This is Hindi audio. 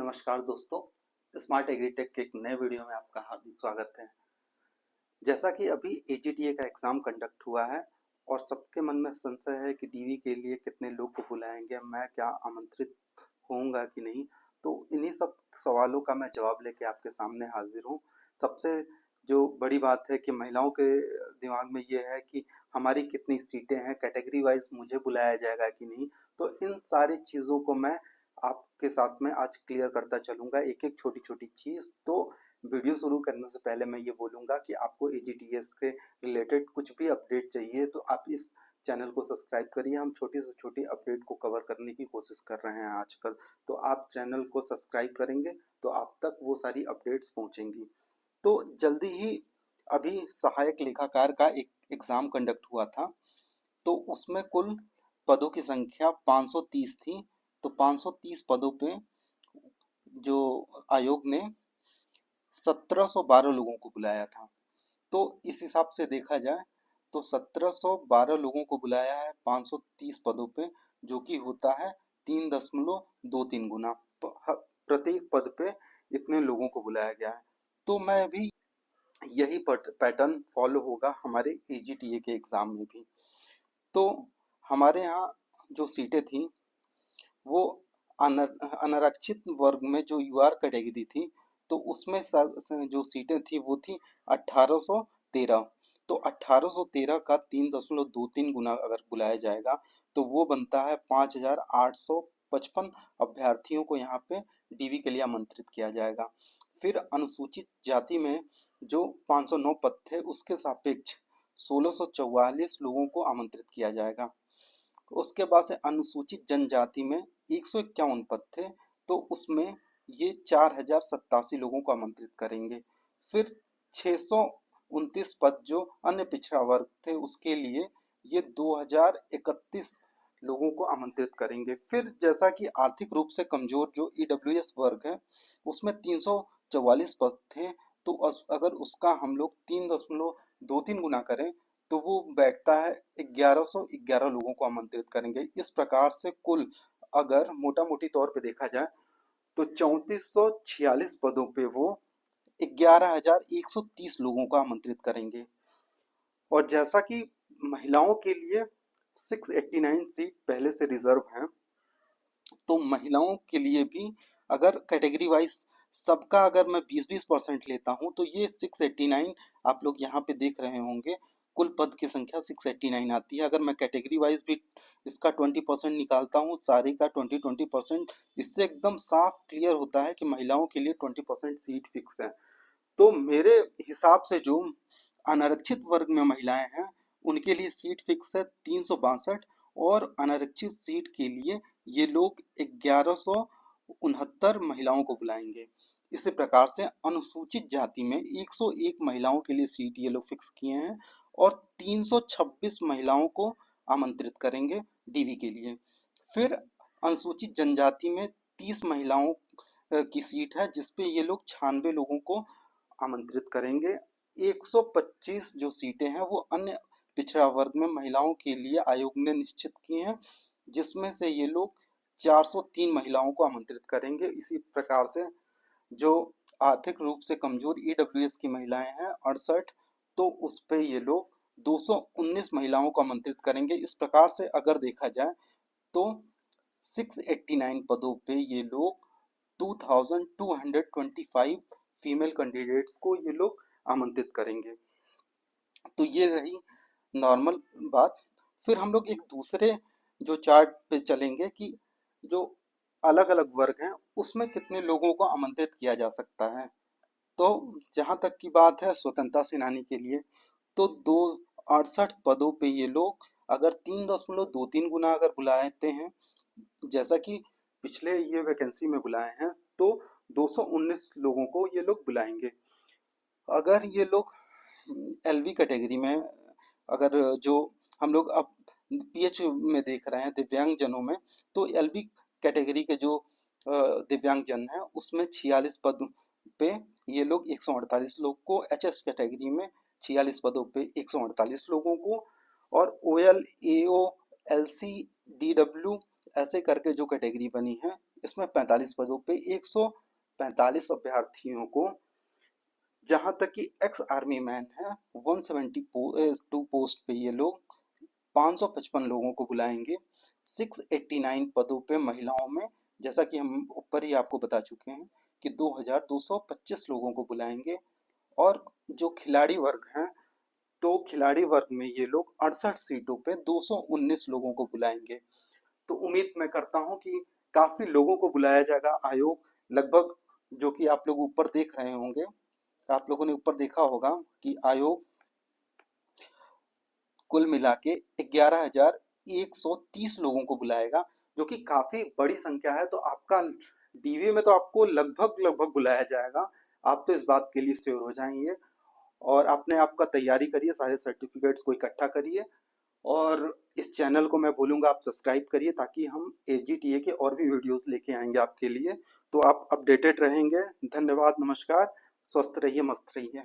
नमस्कार दोस्तों, स्मार्ट एग्रीटेक के एक नए वीडियो में आपका हार्दिक स्वागत है। जैसा कि अभी एजीटीए का एग्ज़ाम कंडक्ट हुआ है और सबके मन में संशय है कि डीवी के लिए कितने लोग को बुलाएंगे, मैं क्या आमंत्रित होऊंगा कि नहीं। तो इन्हीं सब सवालों का मैं जवाब लेके आपके सामने हाजिर हूँ। सबसे जो बड़ी बात है कि महिलाओं के दिमाग में ये है कि हमारी कितनी सीटें हैं, कैटेगरी वाइज मुझे बुलाया जाएगा कि नहीं। तो इन सारी चीज़ों को मैं आपके साथ में आज क्लियर करता चलूँगा, एक-एक छोटी-छोटी चीज़। तो वीडियो शुरू करने से पहले मैं ये बोलूँगा कि आपको एजीटीएस के रिलेटेड कुछ भी अपडेट चाहिए तो आप इस चैनल को सब्सक्राइब करिए। हम छोटी से छोटी अपडेट को कवर करने की कोशिश कर रहे हैं आजकल। तो आप चैनल को सब्सक्राइब करेंगे तो आप तक वो सारी अपडेट्स पहुँचेंगी। तो जल्दी ही अभी सहायक लेखाकार का एक एग्ज़ाम कंडक्ट हुआ था, तो उसमें कुल पदों की संख्या 530 थी। तो 530 पदों पे जो आयोग ने 1712 लोगों को बुलाया था। तो इस हिसाब से देखा जाए तो 1712 लोगों को बुलाया है 530 पदों पे, जो कि होता है 3.23 गुना। प्रत्येक पद पे इतने लोगों को बुलाया गया है। तो मैं भी यही पैटर्न फॉलो होगा हमारे एजीटीए के एग्ज़ाम में भी। तो हमारे यहाँ जो सीटें थी वो अनारक्षित वर्ग में जो यूआर कैटेगरी थी, तो उसमें जो सीटें थी वो थी 1813। तो 1813 का 3.23 गुना अगर बुलाया जाएगा तो वो बनता है 5855 अभ्यर्थियों को यहाँ पे डीवी के लिए आमंत्रित किया जाएगा। फिर अनुसूचित जाति में जो 509 पद थे उसके सापेक्ष 1644 लोगों को आमंत्रित किया जाएगा। उसके बाद से अनुसूचित जनजाति में 151 पद थे, तो उसमें ये 4087 लोगों को आमंत्रित करेंगे। फिर 629 पद जो अन्य पिछड़ा वर्ग थे उसके लिए ये 2031 लोगों को आमंत्रित करेंगे। फिर जैसा कि आर्थिक रूप से कमजोर जो ईडब्ल्यूएस वर्ग है उसमें 344 पद थे, तो अगर उसका हम लोग 3.23 गुना करें तो वो बैठता है 1111 लोगों को आमंत्रित करेंगे। इस प्रकार से कुल अगर मोटा मोटी तौर पे देखा जाए तो 3446 पदों पे वो 11,130 लोगों को आमंत्रित करेंगे। और जैसा कि महिलाओं के लिए 689 सीट पहले से रिजर्व हैं, तो महिलाओं के लिए भी अगर कैटेगरी वाइज सबका अगर मैं 20-20% लेता हूं तो ये 689 आप लोग यहाँ पे देख रहे होंगे, कुल पद की संख्या 689 आती है। अगर मैं कैटेगरी वाइज भी इसका 20% निकालता हूँ, सारी का 20-20%, इससे एकदम साफ क्लियर होता है कि महिलाओं के लिए 20% सीट फिक्स है। तो मेरे हिसाब से जो अनारक्षित वर्ग में महिलाएं हैं उनके लिए सीट फिक्स है 362, और अनारक्षित सीट के लिए ये लोग 1169 महिलाओं को बुलाएंगे। इसी प्रकार से अनुसूचित जाति में 101 महिलाओं के लिए सीट ये लोग फिक्स किए हैं और 326 महिलाओं को आमंत्रित करेंगे डीवी के लिए। फिर अनुसूचित जनजाति में 30 महिलाओं की सीट है जिसपे ये लोग 96 लोगों को आमंत्रित करेंगे। 125 जो सीटें हैं वो अन्य पिछड़ा वर्ग में महिलाओं के लिए आयोग ने निश्चित की हैं, जिसमें से ये लोग 403 महिलाओं को आमंत्रित करेंगे। इसी प्रकार से जो आर्थिक रूप से कमजोर ईडब्ल्यूएस की महिलाएं हैं 68, तो उस पे ये लोग 219 महिलाओं को आमंत्रित करेंगे। इस प्रकार से अगर देखा जाए तो 689 पदों पे ये लोग 2225 फीमेल कैंडिडेट्स को ये लोग आमंत्रित करेंगे। तो ये रही नॉर्मल बात। फिर हम लोग एक दूसरे जो चार्ट पे चलेंगे कि जो अलग अलग वर्ग हैं उसमें कितने लोगों को आमंत्रित किया जा सकता है। तो जहाँ तक की बात है स्वतंत्रता सेनानी के लिए, तो 268 पदों पे ये लोग अगर 3.23 गुना अगर बुलाते हैं, जैसा कि पिछले ये वैकेंसी में बुलाए हैं, तो 219 लोगों को ये लोग बुलाएंगे। अगर ये लोग एलवी कैटेगरी में, अगर जो हम लोग अब पीएच में देख रहे हैं दिव्यांग जनों में, तो एलवी कैटेगरी के जो दिव्यांग जन हैं उसमें 46 पद पे ये लोग 148 लोग को, एचएस कैटेगरी में 46 पदों पे 148 लोगों को, और ओएल एओ एलसी डीडब्ल्यू ऐसे करके जो कैटेगरी बनी है इसमें 45 पदों पे 145 अभ्यर्थियों को, जहां तक कि एक्स आर्मी मैन है 172 पोस्ट पे ये लोग 555 लोगों को बुलाएंगे। 689 पदों पे महिलाओं में, जैसा कि हम ऊपर ही आपको बता चुके हैं कि 2225 लोगों को बुलाएंगे। और जो खिलाड़ी वर्ग हैं, तो खिलाड़ी वर्ग में ये लोग 68 सीटों पे 219 लोगों को बुलाएंगे। तो उम्मीद मैं करता हूं कि काफी लोगों को बुलाया जाएगा। आयोग लगभग, जो कि आप लोग ऊपर देख रहे होंगे, आप लोगों ने ऊपर देखा होगा कि आयोग कुल मिला के 11,130 लोगों को बुलाएगा, जो कि काफी बड़ी संख्या है। तो आपका डीवी में तो आपको लगभग लगभग बुलाया जाएगा। आप तो इस बात के लिए श्योर हो जाएंगे। और अपने आप का तैयारी करिए, सारे सर्टिफिकेट्स को इकट्ठा करिए। और इस चैनल को मैं बोलूँगा आप सब्सक्राइब करिए, ताकि हम एजीटीए के और भी वीडियोस लेके आएंगे आपके लिए, तो आप अपडेटेड रहेंगे। धन्यवाद, नमस्कार, स्वस्थ रहिए, मस्त रहिए।